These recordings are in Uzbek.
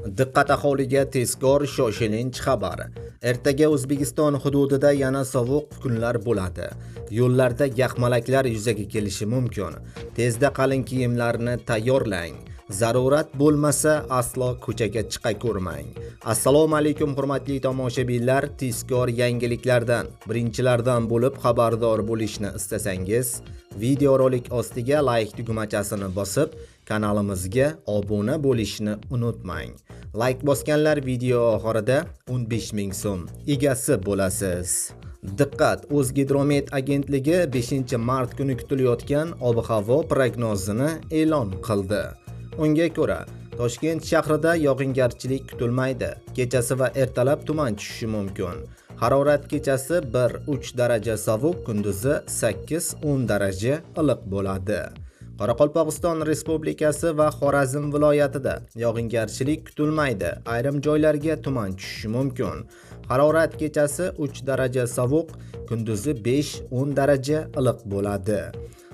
Diqqat aholiga tezkor shoshilinch xabar. Ertaga O'zbekiston hududida yana sovuq kunlar bo'ladi. Yo'llarda yaxmalaklar yuzaga kelishi mumkin. Tezda qalin kiyimlarni tayyorlang. Zarurat bo'lmasa aslo ko'chaga chiqa ko'rmang. Assalomu alaykum hurmatli tomoshabinlar, tezkor yangiliklardan birinchilardan bo'lib xabardor bo'lishni istasangiz, videorolik ostiga like tugmachasini bosib, kanalimizga obuna bo'lishni unutmang. Like bosganlar video oxirida 15 ming so'm egasi bo'lasiz. Diqqat! O'zgidromet agentligi 5 mart kuni kutilayotgan ob-havo prognozini e'lon qildi. Unga ko'ra, Toshkent shahrida yog'ingarchilik kutilmaydi. Kechasi va ertalab tuman tushishi mumkin. Harorat kechasi 1-3 daraja sovuq, kunduzi 8-10 daraja iliq bo'ladi. Qoraqalpog'iston Respublikasi va Xorazm viloyatida yog'ingarchilik kutilmaydi. Ayrim joylarga tuman tushishi mumkin. Harorat kechasi 3 daraja sovuq, kunduzi 5-10 daraja iliq bo'ladi.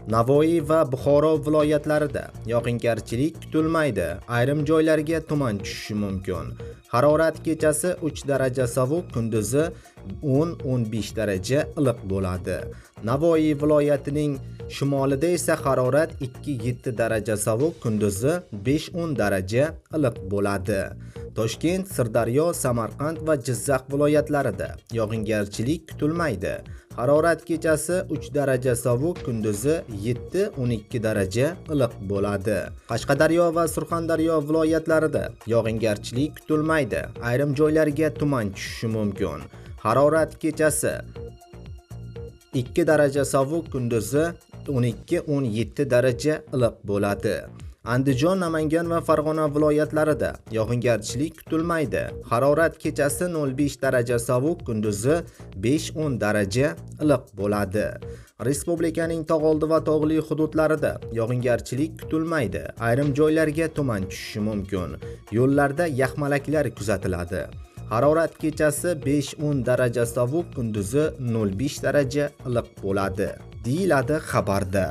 Navoiy va Buxoro viloyatlarida yog'ingarchilik kutilmaydi. Ayrim joylarga tuman tushishi mumkin. Harorat kechasi 3 daraja sovuq, kunduzi 10-15 daraja iliq bo'ladi. Navoiy viloyatining shimolida esa harorat 2-7 daraja sovuq, kunduzi 5-10 daraja iliq bo'ladi. Toshkent, Sirdaryo, Samarqand va Jizzax viloyatlarida yog'ingarchilik kutilmaydi. Harorat kechasi 3 daraja sovuq, kunduzi 7-12 daraja iliq bo'ladi. Qashqadaryo va Surxondaryo viloyatlarida yog'ingarchilik kutilmaydi. Ayrim joylarga tuman tushishi mumkin. Harorat kechasi 2 daraja sovuq, kunduzi 12-17 daraja iliq bo'ladi. Andijon, Namangan va Farg'ona viloyatlarida yog'ingarchilik kutilmaydi. Harorat kechasi 0-5 daraja sovuq, kunduzi 5-10 daraja iliq bo'ladi. Respublikaning tog'oldi va tog'li hududlarida yog'ingarchilik kutilmaydi. Ayrim joylarga tuman tushishi mumkin. Yo'llarda yaxmalaklar kuzatiladi. Harorat kechasi 5-10 daraja sovuq, kunduzi 0-5 daraja iliq bo'ladi, deyiladi xabarda.